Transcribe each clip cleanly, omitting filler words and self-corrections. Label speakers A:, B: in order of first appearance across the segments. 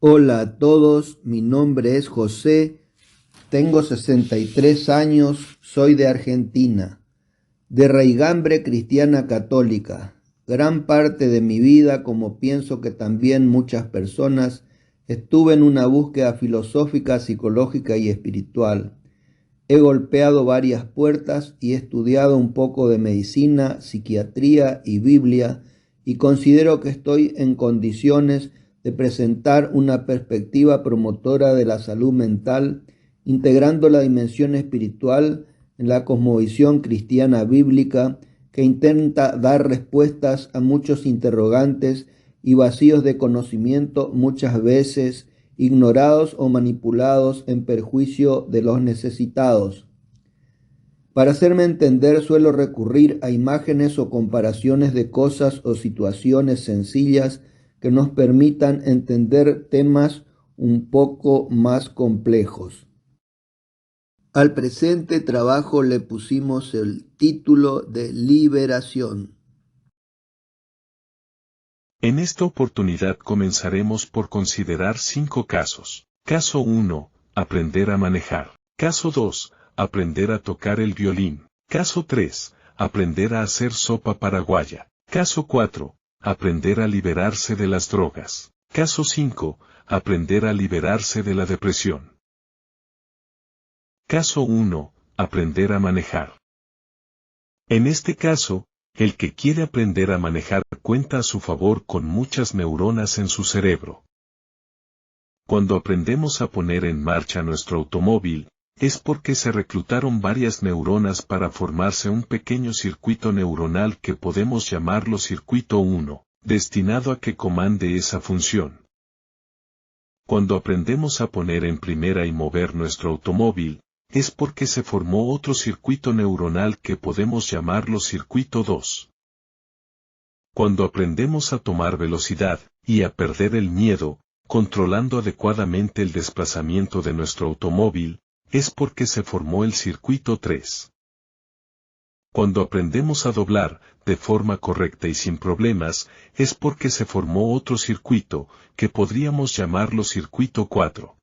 A: Hola a todos, mi nombre es José, tengo 63 años, soy de Argentina, de raigambre cristiana católica. Gran parte de mi vida, como pienso que también muchas personas, estuve en una búsqueda filosófica, psicológica y espiritual. He golpeado varias puertas y he estudiado un poco de medicina, psiquiatría y Biblia, y considero que estoy en condiciones de presentar una perspectiva promotora de la salud mental, integrando la dimensión espiritual en la cosmovisión cristiana bíblica que intenta dar respuestas a muchos interrogantes y vacíos de conocimiento muchas veces ignorados o manipulados en perjuicio de los necesitados. Para hacerme entender suelo recurrir a imágenes o comparaciones de cosas o situaciones sencillas que nos permitan entender temas un poco más complejos. Al presente trabajo le pusimos el título de Liberación.
B: En esta oportunidad comenzaremos por considerar 5 casos. Caso 1, aprender a manejar. Caso 2, aprender a tocar el violín. Caso 3, aprender a hacer sopa paraguaya. Caso 4, aprender a liberarse de las drogas. Caso 5, aprender a liberarse de la depresión. Caso 1, aprender a manejar. En este caso, el que quiere aprender a manejar cuenta a su favor con muchas neuronas en su cerebro. Cuando aprendemos a poner en marcha nuestro automóvil, es porque se reclutaron varias neuronas para formarse un pequeño circuito neuronal que podemos llamarlo circuito 1, destinado a que comande esa función. Cuando aprendemos a poner en primera y mover nuestro automóvil, es porque se formó otro circuito neuronal que podemos llamarlo circuito 2. Cuando aprendemos a tomar velocidad, y a perder el miedo, controlando adecuadamente el desplazamiento de nuestro automóvil, es porque se formó el circuito 3. Cuando aprendemos a doblar, de forma correcta y sin problemas, es porque se formó otro circuito, que podríamos llamarlo circuito 4.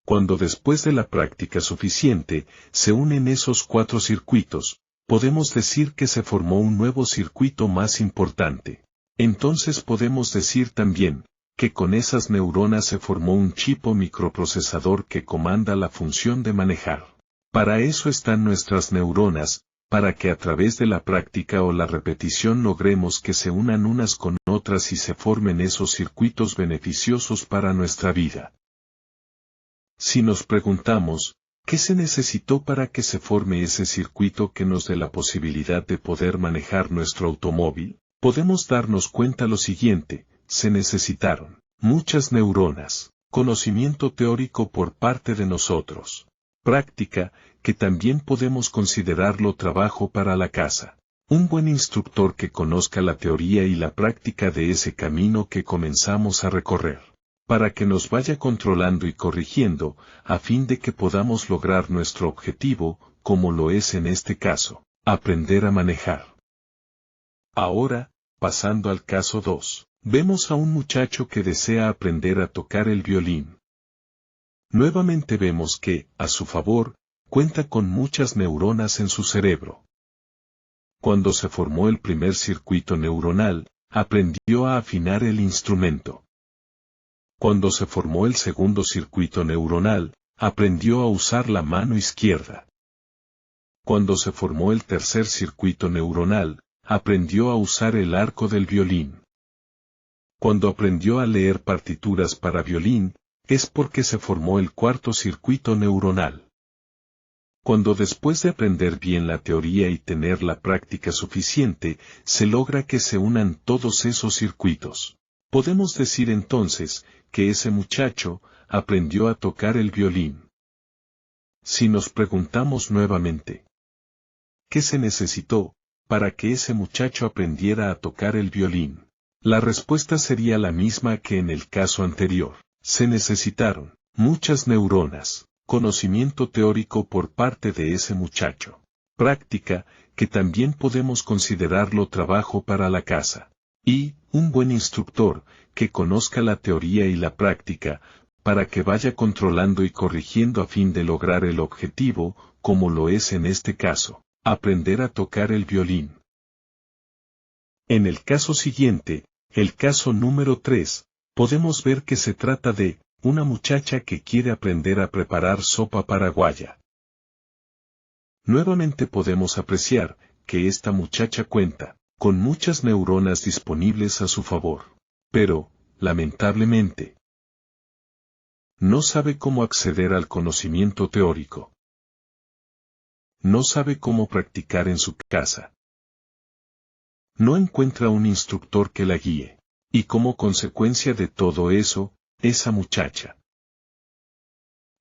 B: Cuando después de la práctica suficiente, se unen esos 4 circuitos, podemos decir que se formó un nuevo circuito más importante. Entonces podemos decir también, que con esas neuronas se formó un chip o microprocesador que comanda la función de manejar. Para eso están nuestras neuronas, para que a través de la práctica o la repetición logremos que se unan unas con otras y se formen esos circuitos beneficiosos para nuestra vida. Si nos preguntamos, ¿qué se necesitó para que se forme ese circuito que nos dé la posibilidad de poder manejar nuestro automóvil? Podemos darnos cuenta lo siguiente: se necesitaron muchas neuronas, conocimiento teórico por parte de nosotros, práctica, que también podemos considerarlo trabajo para la casa, un buen instructor que conozca la teoría y la práctica de ese camino que comenzamos a recorrer, para que nos vaya controlando y corrigiendo, a fin de que podamos lograr nuestro objetivo, como lo es en este caso, aprender a manejar. Ahora, pasando al caso 2, vemos a un muchacho que desea aprender a tocar el violín. Nuevamente vemos que, a su favor, cuenta con muchas neuronas en su cerebro. Cuando se formó el primer circuito neuronal, aprendió a afinar el instrumento. Cuando se formó el segundo circuito neuronal, aprendió a usar la mano izquierda. Cuando se formó el tercer circuito neuronal, aprendió a usar el arco del violín. Cuando aprendió a leer partituras para violín, es porque se formó el cuarto circuito neuronal. Cuando después de aprender bien la teoría y tener la práctica suficiente, se logra que se unan todos esos circuitos. Podemos decir entonces, que ese muchacho, aprendió a tocar el violín. Si nos preguntamos nuevamente, ¿qué se necesitó, para que ese muchacho aprendiera a tocar el violín? La respuesta sería la misma que en el caso anterior. Se necesitaron muchas neuronas, conocimiento teórico por parte de ese muchacho, práctica, que también podemos considerarlo trabajo para la casa, Y, un buen instructor, que conozca la teoría y la práctica, para que vaya controlando y corrigiendo a fin de lograr el objetivo, como lo es en este caso, aprender a tocar el violín. En el caso siguiente, el caso número 3, podemos ver que se trata de una muchacha que quiere aprender a preparar sopa paraguaya. Nuevamente podemos apreciar que esta muchacha cuenta con muchas neuronas disponibles a su favor, pero, lamentablemente, no sabe cómo acceder al conocimiento teórico. No sabe cómo practicar en su casa. No encuentra un instructor que la guíe, y como consecuencia de todo eso, esa muchacha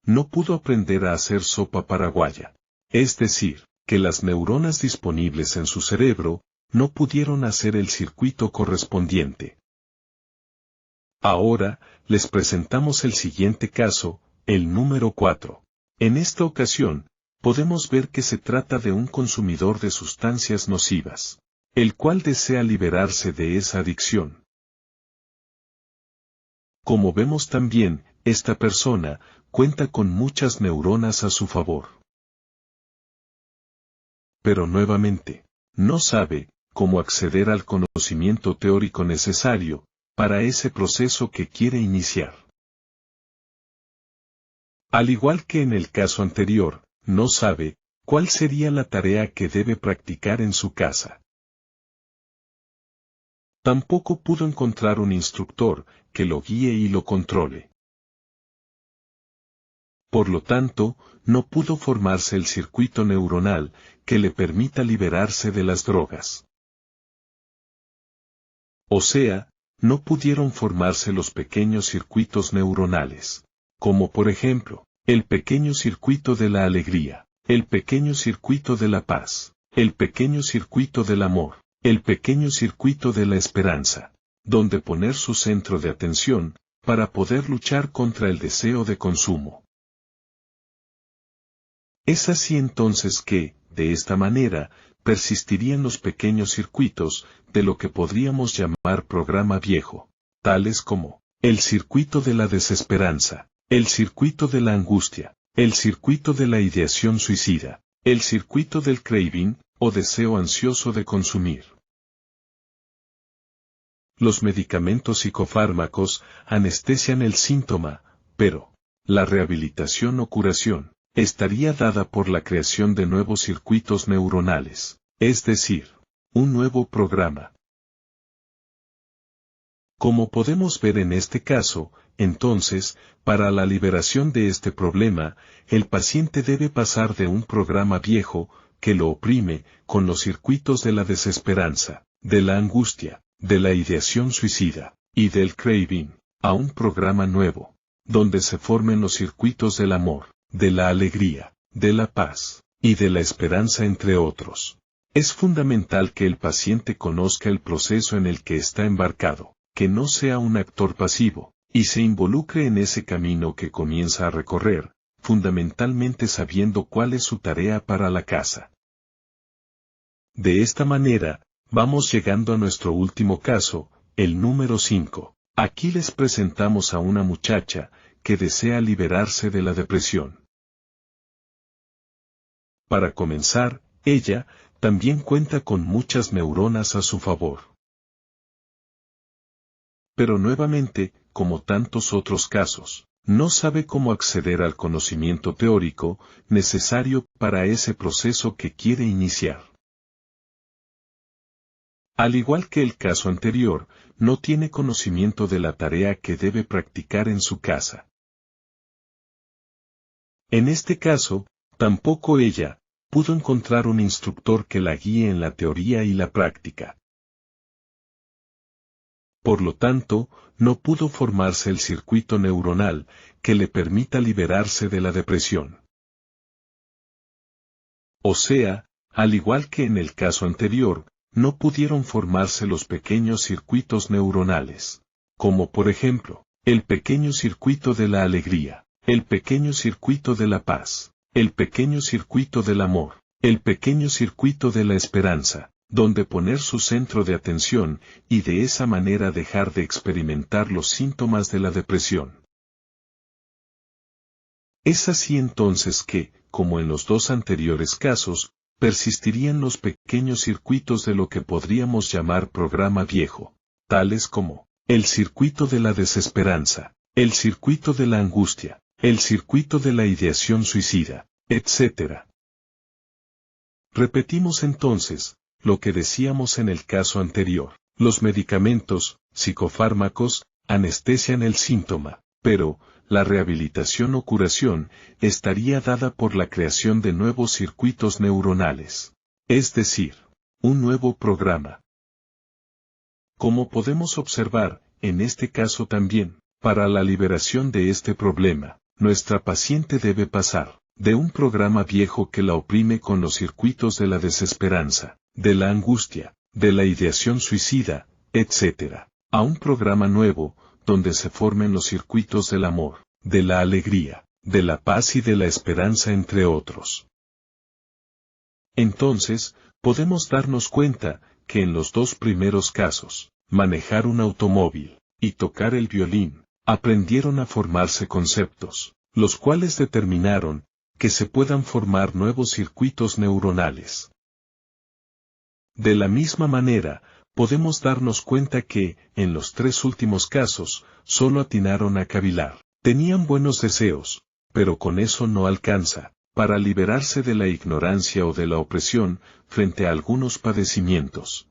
B: no pudo aprender a hacer sopa paraguaya. Es decir, que las neuronas disponibles en su cerebro no pudieron hacer el circuito correspondiente. Ahora, les presentamos el siguiente caso, el número 4. En esta ocasión, podemos ver que se trata de un consumidor de sustancias nocivas, el cual desea liberarse de esa adicción. Como vemos también, esta persona cuenta con muchas neuronas a su favor. Pero nuevamente, no sabe cómo acceder al conocimiento teórico necesario para ese proceso que quiere iniciar. Al igual que en el caso anterior, no sabe cuál sería la tarea que debe practicar en su casa. Tampoco pudo encontrar un instructor que lo guíe y lo controle. Por lo tanto, no pudo formarse el circuito neuronal que le permita liberarse de las drogas. O sea, no pudieron formarse los pequeños circuitos neuronales, como por ejemplo, el pequeño circuito de la alegría, el pequeño circuito de la paz, el pequeño circuito del amor, el pequeño circuito de la esperanza, donde poner su centro de atención, para poder luchar contra el deseo de consumo. Es así entonces que, de esta manera, persistirían los pequeños circuitos de lo que podríamos llamar programa viejo, tales como el circuito de la desesperanza, el circuito de la angustia, el circuito de la ideación suicida, el circuito del craving, o deseo ansioso de consumir. Los medicamentos psicofármacos anestesian el síntoma, pero la rehabilitación o curación estaría dada por la creación de nuevos circuitos neuronales, es decir, un nuevo programa. Como podemos ver en este caso, entonces, para la liberación de este problema, el paciente debe pasar de un programa viejo, que lo oprime, con los circuitos de la desesperanza, de la angustia, de la ideación suicida, y del craving, a un programa nuevo, donde se formen los circuitos del amor, de la alegría, de la paz, y de la esperanza entre otros. Es fundamental que el paciente conozca el proceso en el que está embarcado, que no sea un actor pasivo, y se involucre en ese camino que comienza a recorrer, fundamentalmente sabiendo cuál es su tarea para la casa. De esta manera, vamos llegando a nuestro último caso, el número 5. Aquí les presentamos a una muchacha que desea liberarse de la depresión. Para comenzar, ella también cuenta con muchas neuronas a su favor. Pero nuevamente, como tantos otros casos, no sabe cómo acceder al conocimiento teórico necesario para ese proceso que quiere iniciar. Al igual que el caso anterior, no tiene conocimiento de la tarea que debe practicar en su casa. En este caso, tampoco ella pudo encontrar un instructor que la guíe en la teoría y la práctica. Por lo tanto, no pudo formarse el circuito neuronal que le permita liberarse de la depresión. O sea, al igual que en el caso anterior, no pudieron formarse los pequeños circuitos neuronales, como por ejemplo, el pequeño circuito de la alegría, el pequeño circuito de la paz, el pequeño circuito del amor, el pequeño circuito de la esperanza, donde poner su centro de atención y de esa manera dejar de experimentar los síntomas de la depresión. Es así entonces que, como en los dos anteriores casos, persistirían los pequeños circuitos de lo que podríamos llamar programa viejo, tales como el circuito de la desesperanza, el circuito de la angustia, el circuito de la ideación suicida, etc. Repetimos entonces lo que decíamos en el caso anterior. Los medicamentos, psicofármacos, anestesian el síntoma, pero la rehabilitación o curación estaría dada por la creación de nuevos circuitos neuronales, es decir, un nuevo programa. Como podemos observar, en este caso también, para la liberación de este problema, nuestra paciente debe pasar de un programa viejo que la oprime con los circuitos de la desesperanza, de la angustia, de la ideación suicida, etc., a un programa nuevo, donde se formen los circuitos del amor, de la alegría, de la paz y de la esperanza, entre otros. Entonces, podemos darnos cuenta que en los dos primeros casos, manejar un automóvil y tocar el violín, aprendieron a formarse conceptos, los cuales determinaron que se puedan formar nuevos circuitos neuronales. De la misma manera, podemos darnos cuenta que, en los tres últimos casos, solo atinaron a cavilar. Tenían buenos deseos, pero con eso no alcanza, para liberarse de la ignorancia o de la opresión, frente a algunos padecimientos.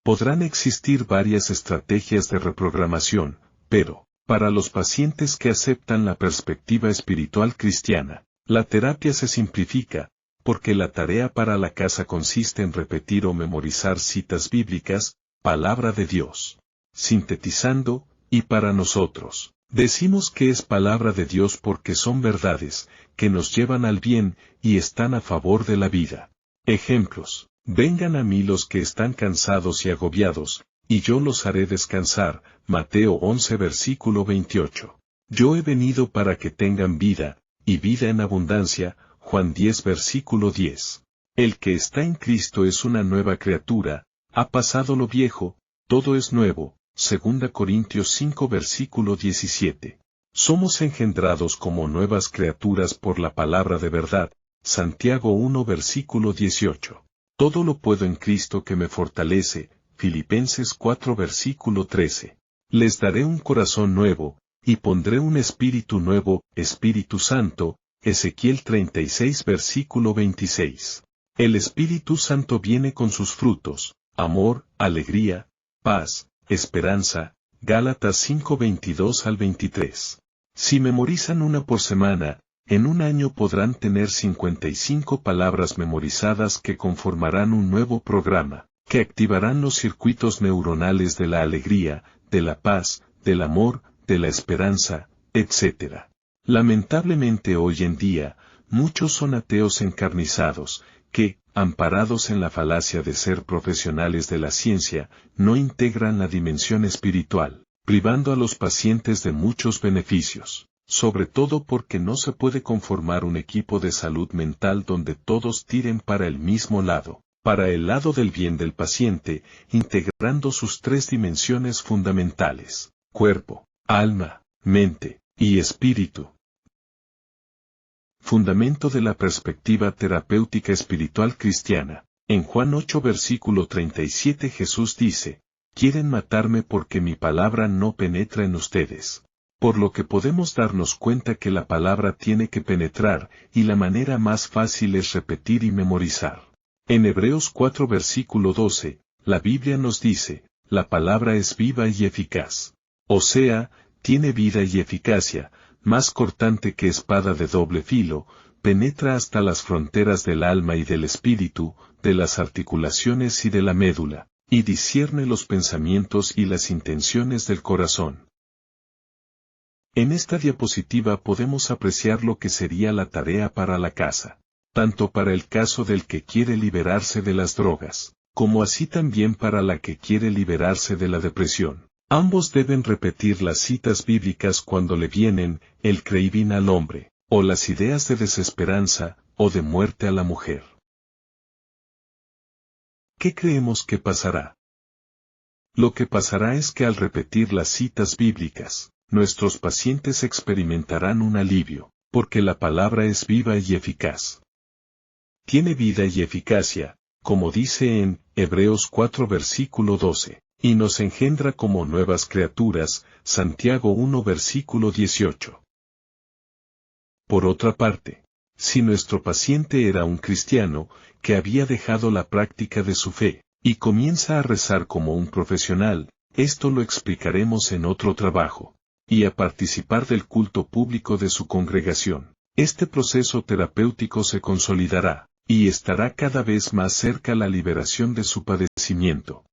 B: Podrán existir varias estrategias de reprogramación, pero, para los pacientes que aceptan la perspectiva espiritual cristiana, la terapia se simplifica, porque la tarea para la casa consiste en repetir o memorizar citas bíblicas, palabra de Dios, sintetizando, y para nosotros, decimos que es palabra de Dios porque son verdades, que nos llevan al bien, y están a favor de la vida. Ejemplos: vengan a mí los que están cansados y agobiados, y yo los haré descansar, Mateo 11 versículo 28. Yo he venido para que tengan vida, y vida en abundancia, Juan 10 versículo 10. El que está en Cristo es una nueva criatura, ha pasado lo viejo, todo es nuevo, 2 Corintios 5 versículo 17. Somos engendrados como nuevas criaturas por la palabra de verdad, Santiago 1 versículo 18. Todo lo puedo en Cristo que me fortalece, Filipenses 4 versículo 13. Les daré un corazón nuevo, y pondré un espíritu nuevo, Espíritu Santo, Ezequiel 36 versículo 26. El Espíritu Santo viene con sus frutos, amor, alegría, paz, esperanza, Gálatas 5 22 al 23. Si memorizan una por semana, en un año podrán tener 55 palabras memorizadas que conformarán un nuevo programa, que activarán los circuitos neuronales de la alegría, de la paz, del amor, de la esperanza, etc. Lamentablemente hoy en día, muchos son ateos encarnizados, que, amparados en la falacia de ser profesionales de la ciencia, no integran la dimensión espiritual, privando a los pacientes de muchos beneficios, sobre todo porque no se puede conformar un equipo de salud mental donde todos tiren para el mismo lado, para el lado del bien del paciente, integrando sus tres dimensiones fundamentales: cuerpo, alma, mente y espíritu. Fundamento de la perspectiva terapéutica espiritual cristiana. En Juan 8 versículo 37 Jesús dice: quieren matarme porque mi palabra no penetra en ustedes. Por lo que podemos darnos cuenta que la palabra tiene que penetrar, y la manera más fácil es repetir y memorizar. En Hebreos 4 versículo 12, la Biblia nos dice: la palabra es viva y eficaz. O sea, tiene vida y eficacia, más cortante que espada de doble filo, penetra hasta las fronteras del alma y del espíritu, de las articulaciones y de la médula, y discierne los pensamientos y las intenciones del corazón. En esta diapositiva podemos apreciar lo que sería la tarea para la casa, tanto para el caso del que quiere liberarse de las drogas, como así también para la que quiere liberarse de la depresión. Ambos deben repetir las citas bíblicas cuando le vienen el craving al hombre, o las ideas de desesperanza, o de muerte a la mujer. ¿qué creemos que pasará? Lo que pasará es que al repetir las citas bíblicas, nuestros pacientes experimentarán un alivio, porque la palabra es viva y eficaz. Tiene vida y eficacia, como dice en Hebreos 4 versículo 12, y nos engendra como nuevas criaturas, Santiago 1 versículo 18. Por otra parte, si nuestro paciente era un cristiano, que había dejado la práctica de su fe, y comienza a rezar como un profesional, esto lo explicaremos en otro trabajo, y a participar del culto público de su congregación, este proceso terapéutico se consolidará, y estará cada vez más cerca la liberación de su padecimiento.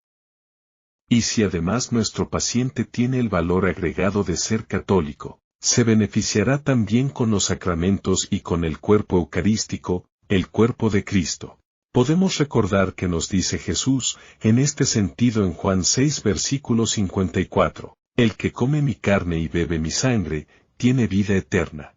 B: Y si además nuestro paciente tiene el valor agregado de ser católico, se beneficiará también con los sacramentos y con el cuerpo eucarístico, el cuerpo de Cristo. Podemos recordar que nos dice Jesús, en este sentido en Juan 6 versículo 54, el que come mi carne y bebe mi sangre, tiene vida eterna.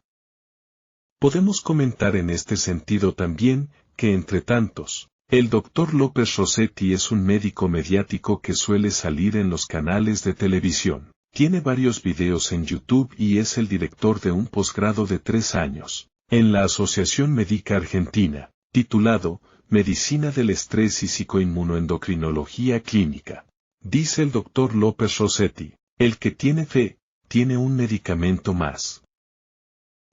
B: Podemos comentar en este sentido también, que entre tantos, el Dr. López Rossetti es un médico mediático que suele salir en los canales de televisión. Tiene varios videos en YouTube y es el director de un posgrado de 3 años, en la Asociación Médica Argentina, titulado Medicina del Estrés y Psicoinmunoendocrinología Clínica. Dice el Dr. López Rossetti, el que tiene fe, tiene un medicamento más.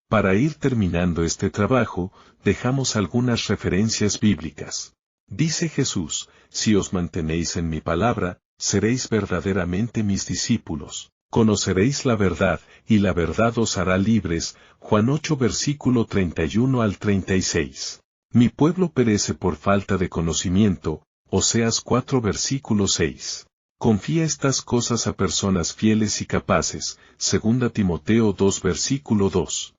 B: Para ir terminando este trabajo, dejamos algunas referencias bíblicas. Dice Jesús, si os mantenéis en mi palabra, seréis verdaderamente mis discípulos, conoceréis la verdad, y la verdad os hará libres, Juan 8 versículo 31 al 36. Mi pueblo perece por falta de conocimiento, Oseas 4 versículo 6. Confía estas cosas a personas fieles y capaces, 2 Timoteo 2 versículo 2.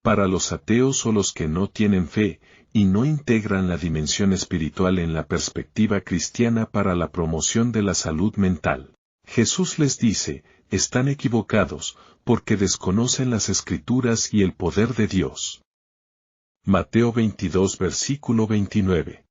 B: Para los ateos o los que no tienen fe, y no integran la dimensión espiritual en la perspectiva cristiana para la promoción de la salud mental, Jesús les dice, están equivocados, porque desconocen las Escrituras y el poder de Dios. Mateo 22 versículo 29.